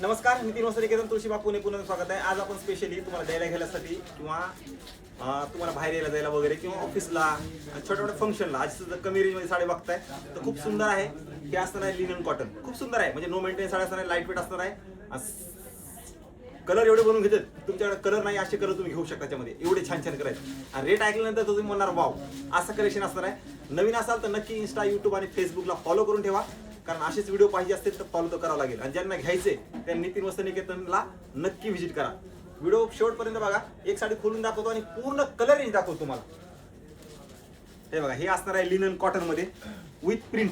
नमस्कार, नितीन वसरेकेतन तुळशीबाग पुणे पुन्हा स्वागत आहे. आज आपण स्पेशली तुम्हाला द्यायला घ्यायसाठी किंवा तुम्हाला बाहेर यायला जायला वगैरे किंवा ऑफिसला छोट्या छोट्या फंक्शनला आज जर कमी रेंजमध्ये साडी बघताय तर खूप सुंदर आहे. हे असणार आहे लिनन कॉटन, खूप सुंदर आहे. म्हणजे नो मेंटेन साडी असणार आहे, लाईट वेट असणार आहे. कलर एवढे बनवून घेतात, तुमच्याकडे कलर नाही असे कलर तुम्ही घेऊ शकता त्याच्यामध्ये. एवढे छान छान कलर आहेत आणि रेट ऐकल्यानंतर तुम्ही म्हणणार वाव, असं कलेक्शन असणार आहे. नवीन असाल तर नक्की इंस्टा, युट्यूब आणि फेसबुकला फॉलो करून ठेवा, कारण असेच व्हिडिओ पाहिजे असतील तर फॉलो तर करावं लागेल. आणि ज्यांना घ्यायचे त्या नितीन वस्त्रनिकेतनला नक्की व्हिजिट करा. व्हिडिओ शेवटपर्यंत बघा. एक साडी खोलून दाखवतो आणि पूर्ण कलर रेंज दाखवतो तुम्हाला. हे बघा, हे असणार आहे लिनन कॉटन मध्ये विथ प्रिंट.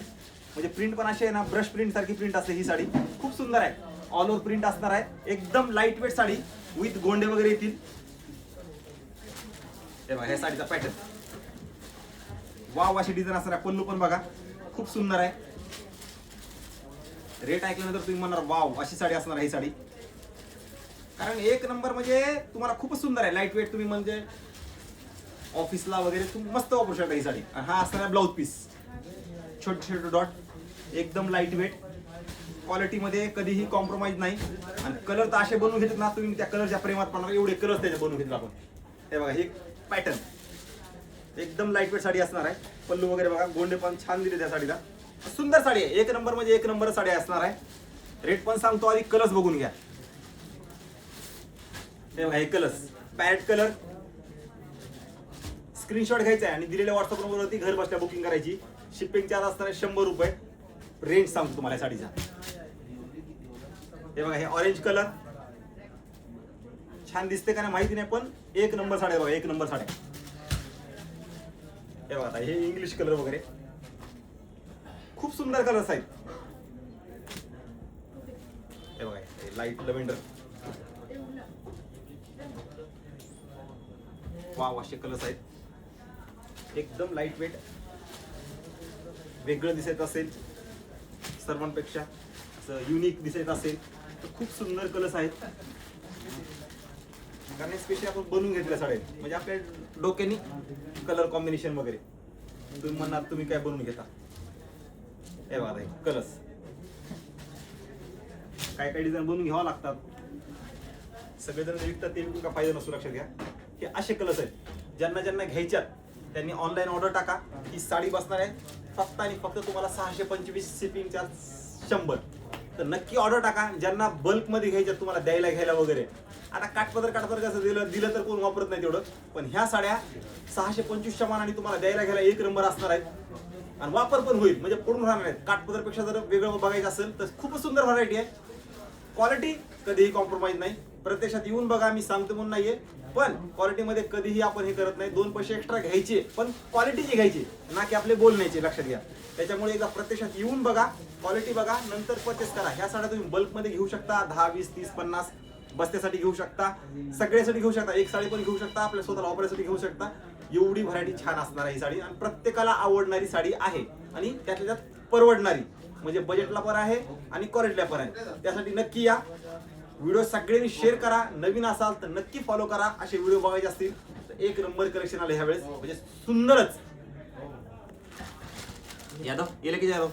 म्हणजे प्रिंट पण अशी आहे ना, ब्रश प्रिंट सारखी प्रिंट असते. ही साडी खूप सुंदर आहे, ऑल ओव्हर प्रिंट असणार आहे. एकदम लाईट वेट साडी विथ गोंडे वगैरे येतील. हे बघा, ह्या साडीचा पॅटर्न वाव अशी डिझाईन असणार आहे. पल्लू पण बघा खूप सुंदर आहे. रेट ऐकल्यानंतर तुम्ही म्हणणार वाव, अशी साडी असणार आहे ही साडी. कारण एक नंबर म्हणजे तुम्हाला खूपच सुंदर आहे. लाईट वेट तुम्ही म्हणजे ऑफिसला वगैरे तुम्ही मस्त वापरू शकता ही साडी. आणि हा असणार आहे ब्लाउज पीस, छोटे छोटे डॉट, एकदम लाईट वेट. क्वालिटीमध्ये कधीही कॉम्प्रोमाइज नाही. आणि कलर तर असे बनवून घेतात ना तुम्ही, त्या कलरच्या प्रेमात पडणार. एवढे कलर त्याचे बनवून घेतले आपण. हे बघा, हे पॅटर्न एकदम लाईट वेट साडी असणार आहे. पल्लू वगैरे बघा, गोंडे पण छान दिले त्या साडीला. सुंदर साडी आहे, एक नंबर म्हणजे एक नंबर साडी असणार आहे. रेट पण सांगतो, आधी कलर्स बघून घ्या. हे बघा, हे कलर्स पॅरेट कलर. स्क्रीनशॉट घ्यायचा आहे आणि दिलेल्या व्हॉट्सअप नंबरवरती घर बसल्या बुकिंग करायची. शिपिंग चार्ज असणार आहे 100 रुपये. रेंज सांगतो तुम्हाला साडीचा. हे बघा, हे ऑरेंज कलर छान दिसते का नाही माहिती नाही, पण एक नंबर साड्या बघा, एक नंबर साड्या. हे बघा, हे इंग्लिश कलर वगैरे खूप सुंदर कलर्स आहेत. हे बघा, लाईट लव्हेंडर, वाव असे कलर्स आहेत. एकदम लाईट वेट, वेगळं दिसत असेल सर्वांपेक्षा, असं युनिक दिसत असेल तर खूप सुंदर कलर्स आहेत. कारण स्पेशली आपण बनवून घेतल्या साड्या म्हणजे आपल्या डोक्यानी कलर कॉम्बिनेशन वगैरे. तुम्ही म्हणणार तुम्ही काय बनवून घेता. हे बघा, कलर्स काय काय डिझाईन बनवून घ्यावं लागतात. सगळेजण विकतात ते विकून का फायदा नसतो, लक्षात घ्या. हे असे कलर्स आहेत. ज्यांना ज्यांना घ्यायच्यात त्यांनी ऑनलाईन ऑर्डर टाका. ही साडी बसणार आहे फक्त आणि फक्त तुम्हाला 625, शिपिंग चार्ज 100. तर नक्की ऑर्डर टाका. ज्यांना बल्कमध्ये घ्यायच्यात तुम्हाला द्यायला घ्यायला वगैरे, आता काठपदर कसं दिलं तर कोण वापरत नाही तेवढं, पण ह्या साड्या 625च्या मानाने तुम्हाला द्यायला घ्यायला एक नंबर असणार आहेत. आणि वापर पण होईल, म्हणजे पडून राहणार आहेत. काठपदरपेक्षा जर वेगळं बघायचं असेल तर खूपच सुंदर व्हरायटी आहे. क्वालिटी कधीही कॉम्प्रोमाइज नाही. प्रत्यक्षात येऊन बघा, मी सांगतो म्हणून नाहीये, पण क्वालिटीमध्ये कधीही आपण हे करत नाही. 2 पैसे एक्स्ट्रा घ्यायचे पण क्वालिटीचे घ्यायचे, ना की आपले बोलण्याचे, लक्षात घ्या. त्याच्यामुळे एकदा प्रत्यक्षात येऊन बघा, क्वालिटी बघा, नंतर परचेस करा. ह्या साड्या तुम्ही बल्कमध्ये घेऊ शकता, 10, 20, 30, 50 बस्त्यासाठी घेऊ शकता, सगळ्यासाठी घेऊ शकता. एक साडी पण घेऊ शकता, आपल्या स्वतःला वापरायसाठी घेऊ शकता. एवढी व्हरायटी छान असणार आहे ही साडी आणि प्रत्येकाला आवडणारी साडी आहे. आणि त्यातल्या त्यात परवडणारी, म्हणजे बजेटला पण आहे आणि क्वालिटीला पण आहे. त्यासाठी नक्की या. व्हिडिओ सगळ्यांनी शेअर करा. नवीन असाल तर नक्की फॉलो करा. असे व्हिडिओ बघायचे असतील तर एक नंबर कलेक्शन आले ह्यावेळेस, म्हणजे सुंदरच. यादव येले की यादव.